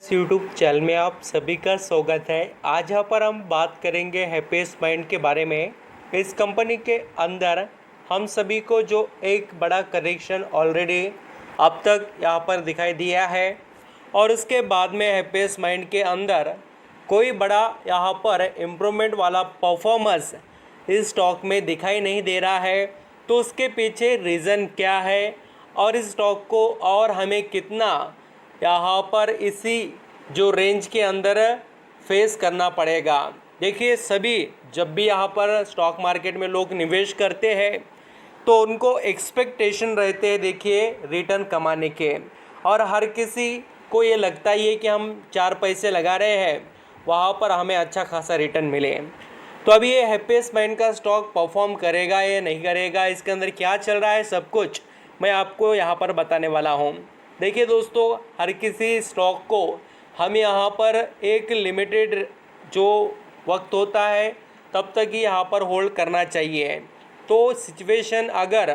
YouTube channel में आप सभी का स्वागत है। आज यहाँ पर हम बात करेंगे हैप्पीएस्ट माइंड के बारे में। इस कंपनी के अंदर हम सभी को जो एक बड़ा करेक्शन ऑलरेडी अब तक यहाँ पर दिखाई दिया है और उसके बाद में हैप्पीएस्ट माइंड के अंदर कोई बड़ा यहाँ पर इम्प्रूवमेंट वाला परफॉर्मेंस इस स्टॉक में दिखाई नहीं दे रहा है। तो उसके पीछे रीज़न क्या है और इस स्टॉक को और हमें कितना यहाँ पर इसी जो रेंज के अंदर फेस करना पड़ेगा। देखिए, सभी जब भी यहाँ पर स्टॉक मार्केट में लोग निवेश करते हैं तो उनको एक्सपेक्टेशन रहते हैं, देखिए, रिटर्न कमाने के। और हर किसी को ये लगता ही है कि हम 4 पैसे लगा रहे हैं, वहाँ पर हमें अच्छा खासा रिटर्न मिले। तो अभी ये हैप्पीएस्ट माइंड का स्टॉक परफॉर्म करेगा या नहीं करेगा, इसके अंदर क्या चल रहा है, सब कुछ मैं आपको यहाँ पर बताने वाला हूँ। देखिए दोस्तों, हर किसी स्टॉक को हम यहाँ पर एक लिमिटेड जो वक्त होता है तब तक ही यहाँ पर होल्ड करना चाहिए। तो सिचुएशन अगर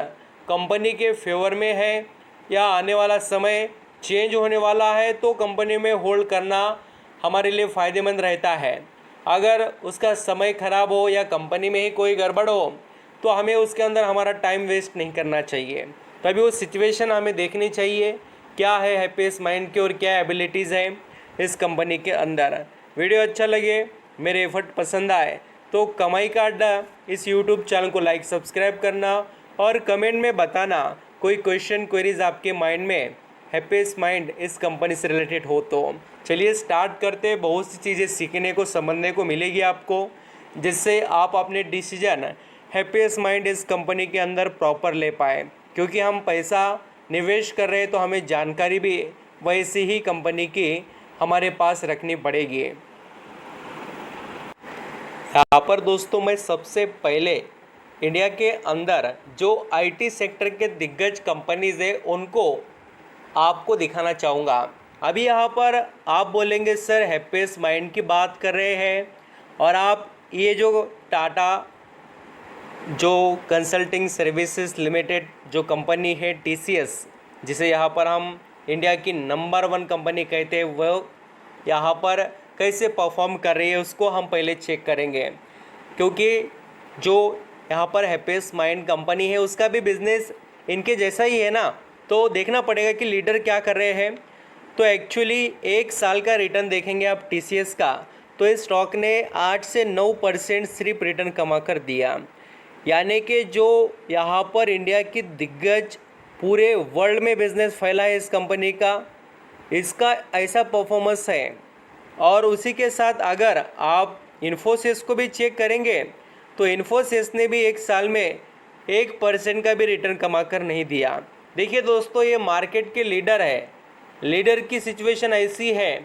कंपनी के फेवर में है या आने वाला समय चेंज होने वाला है तो कंपनी में होल्ड करना हमारे लिए फ़ायदेमंद रहता है। अगर उसका समय ख़राब हो या कंपनी में ही कोई गड़बड़ हो तो हमें उसके अंदर हमारा टाइम वेस्ट नहीं करना चाहिए। तभी वो सिचुएशन हमें देखनी चाहिए, क्या है हैप्पीएस्ट माइंड की और क्या एबिलिटीज़ हैं इस कंपनी के अंदर। वीडियो अच्छा लगे, मेरे एफर्ट पसंद आए तो कमाई का अड्डा इस यूट्यूब चैनल को लाइक सब्सक्राइब करना और कमेंट में बताना कोई क्वेश्चन क्वेरीज आपके माइंड में हैप्पीएस्ट माइंड इस कंपनी से रिलेटेड हो तो। चलिए स्टार्ट करते। बहुत सी चीज़ें सीखने को समझने को मिलेगी आपको, जिससे आप अपने डिसीजन हैप्पीएस्ट माइंड इस कंपनी के अंदर प्रॉपर ले पाए। क्योंकि हम पैसा निवेश कर रहे हैं तो हमें जानकारी भी वैसी ही कंपनी की हमारे पास रखनी पड़ेगी। यहाँ पर दोस्तों मैं सबसे पहले इंडिया के अंदर जो आईटी सेक्टर के दिग्गज कंपनीज है उनको आपको दिखाना चाहूँगा। अभी यहाँ पर आप बोलेंगे सर हैप्पीएस्ट माइंड की बात कर रहे हैं और आप ये जो टाटा जो कंसल्टिंग सर्विसेज लिमिटेड जो कंपनी है टीसीएस, जिसे यहाँ पर हम इंडिया की नंबर 1 कंपनी कहते हैं, वो यहाँ पर कैसे परफॉर्म कर रही है उसको हम पहले चेक करेंगे। क्योंकि जो यहाँ पर हैप्पीएस्ट माइंड कंपनी है उसका भी बिजनेस इनके जैसा ही है ना, तो देखना पड़ेगा कि लीडर क्या कर रहे हैं। तो एक्चुअली 1 साल का रिटर्न देखेंगे आप टीसीएस का, तो इस स्टॉक ने 8 से 9% सिर्फ रिटर्न कमा कर दिया। यानी कि जो यहाँ पर इंडिया की दिग्गज पूरे वर्ल्ड में बिजनेस फैला है इस कंपनी का, इसका ऐसा परफॉर्मेंस है। और उसी के साथ अगर आप इन्फोसिस को भी चेक करेंगे तो इन्फोसिस ने भी 1 साल में 1% का भी रिटर्न कमा कर नहीं दिया। देखिए दोस्तों, ये मार्केट के लीडर है, लीडर की सिचुएशन ऐसी है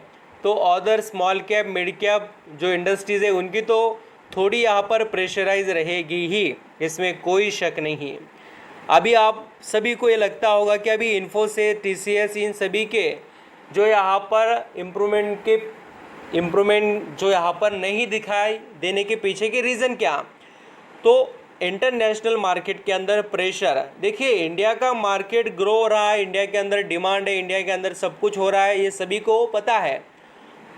तो other small cap mid cap जो इंडस्ट्रीज़ है उनकी तो थोड़ी यहाँ पर प्रेशराइज रहेगी ही, इसमें कोई शक नहीं। अभी आप सभी को ये लगता होगा कि अभी इन्फोसिस, टीसीएस, इन सभी के जो यहाँ पर इम्प्रूवमेंट जो यहाँ पर नहीं दिखाई देने के पीछे के रीज़न क्या। तो इंटरनेशनल मार्केट के अंदर प्रेशर, देखिए इंडिया का मार्केट ग्रो हो रहा है, इंडिया के अंदर डिमांड है, इंडिया के अंदर सब कुछ हो रहा है, ये सभी को पता है।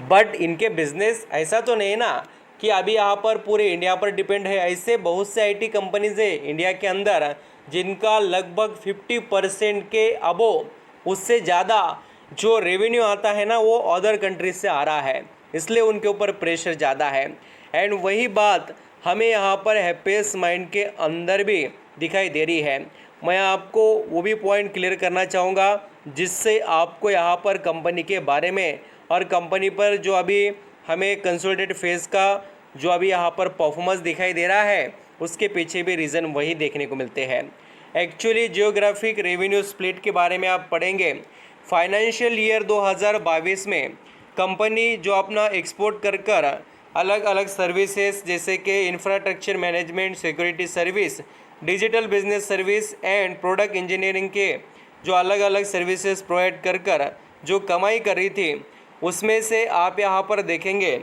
बट इनके बिजनेस ऐसा तो नहीं ना कि अभी यहाँ पर पूरे इंडिया पर डिपेंड है। ऐसे बहुत से आईटी कंपनीज है इंडिया के अंदर जिनका लगभग 50% के अबो, उससे ज़्यादा जो रेवेन्यू आता है ना वो अदर कंट्रीज से आ रहा है, इसलिए उनके ऊपर प्रेशर ज़्यादा है। एंड वही बात हमें यहाँ पर हैप्पीएस्ट माइंड के अंदर भी दिखाई दे रही है। मैं आपको वो भी पॉइंट क्लियर करना चाहूँगा जिससे आपको यहाँ पर कंपनी के बारे में और कंपनी पर जो अभी हमें कंसोलिडेटेड फेज का जो अभी यहाँ पर परफॉर्मेंस दिखाई दे रहा है उसके पीछे भी रीज़न वही देखने को मिलते हैं। एक्चुअली जियोग्राफिक रेवेन्यू स्प्लिट के बारे में आप पढ़ेंगे। फाइनेंशियल ईयर 2022 में कंपनी जो अपना एक्सपोर्ट कर अलग अलग सर्विसेज जैसे कि infrastructure management, security service, digital business service and product engineering के जो अलग अलग सर्विसेज प्रोवाइड कर जो कमाई कर रही थी, उसमें से आप यहाँ पर देखेंगे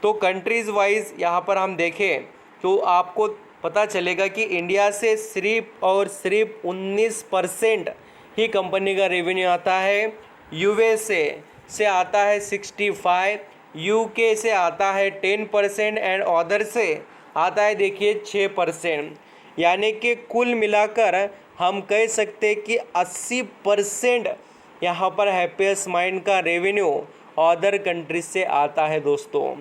तो कंट्रीज़ वाइज यहाँ पर हम देखें तो आपको पता चलेगा कि इंडिया से सिर्फ और सिर्फ 19% ही कंपनी का रेवेन्यू आता है। यूएसए से आता है 65, यूके से आता है 10% एंड अदर से आता है देखिए 6%। यानी कि कुल मिलाकर हम कह सकते हैं कि 80% यहाँ पर हैप्पीएस्ट माइंड का रेवेन्यू अदर कंट्रीज से आता है दोस्तों।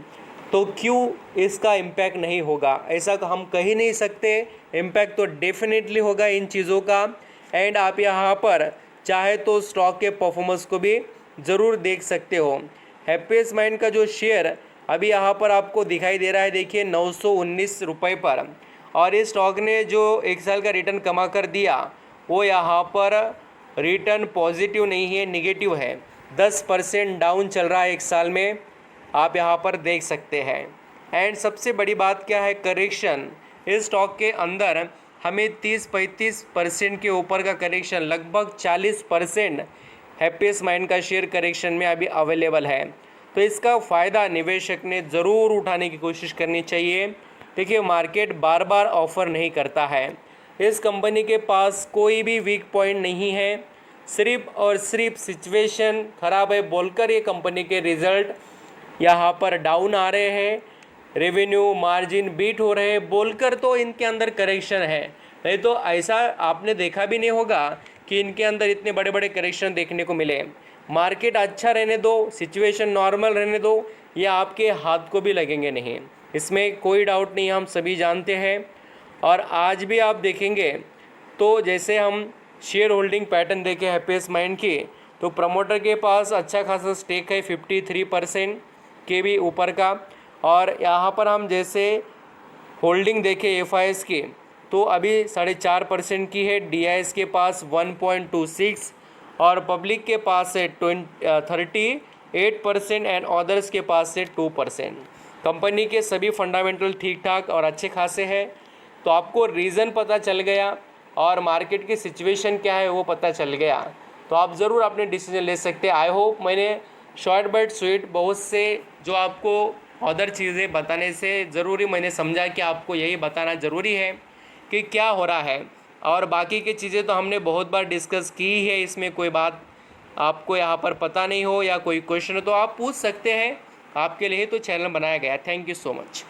तो क्यों इसका इम्पैक्ट नहीं होगा, ऐसा हम कह ही नहीं सकते। इम्पैक्ट तो डेफिनेटली होगा इन चीज़ों का। एंड आप यहाँ पर चाहे तो स्टॉक के परफॉर्मेंस को भी ज़रूर देख सकते हो। हैप्पीएस्ट माइंड का जो शेयर अभी यहाँ पर आपको दिखाई दे रहा है देखिए 919 रुपये पर, और इस स्टॉक ने जो एक साल का रिटर्न कमा कर दिया वो यहाँ पर रिटर्न पॉजिटिव नहीं है, निगेटिव है। 10% डाउन चल रहा है एक साल में, आप यहाँ पर देख सकते हैं। एंड सबसे बड़ी बात क्या है, करेक्शन इस स्टॉक के अंदर हमें 30-35% के ऊपर का करेक्शन, लगभग 40% हैप्पीएस्ट माइंड का शेयर करेक्शन में अभी अवेलेबल है। तो इसका फ़ायदा निवेशक ने ज़रूर उठाने की कोशिश करनी चाहिए। देखिए मार्केट बार बार ऑफ़र नहीं करता है, इस कंपनी के पास कोई भी वीक पॉइंट नहीं है। सिर्फ और सिर्फ सिचुएशन ख़राब है बोलकर ये कंपनी के रिज़ल्ट यहाँ पर डाउन आ रहे हैं, रेवेन्यू मार्जिन बीट हो रहे हैं बोलकर तो इनके अंदर करेक्शन है। नहीं तो ऐसा आपने देखा भी नहीं होगा कि इनके अंदर इतने बड़े बड़े करेक्शन देखने को मिले। मार्केट अच्छा रहने दो, सिचुएशन नॉर्मल रहने दो, ये आपके हाथ को भी लगेंगे नहीं, इसमें कोई डाउट नहीं, हम सभी जानते हैं। और आज भी आप देखेंगे तो जैसे हम शेयर होल्डिंग पैटर्न देखें हैप्पीएस्ट माइंड की, तो प्रमोटर के पास अच्छा खासा स्टेक है 53% के भी ऊपर का। और यहाँ पर हम जैसे होल्डिंग देखें एफआईएस की तो अभी 4.5% की है, डीआईएस के पास 1.26 और पब्लिक के पास है 38% एंड अदर्स के पास से 2%। कंपनी के सभी फंडामेंटल ठीक ठाक और अच्छे खासे हैं। तो आपको रीज़न पता चल गया और मार्केट की सिचुएशन क्या है वो पता चल गया, तो आप ज़रूर अपने डिसीजन ले सकते हैं। आई होप मैंने शॉर्ट बट स्वीट बहुत से जो आपको अदर चीज़ें बताने से ज़रूरी मैंने समझा कि आपको यही बताना ज़रूरी है कि क्या हो रहा है। और बाकी की चीज़ें तो हमने बहुत बार डिस्कस की है, इसमें कोई बात आपको यहाँ पर पता नहीं हो या कोई क्वेश्चन हो तो आप पूछ सकते हैं, आपके लिए तो चैनल बनाया गया। Thank you so much.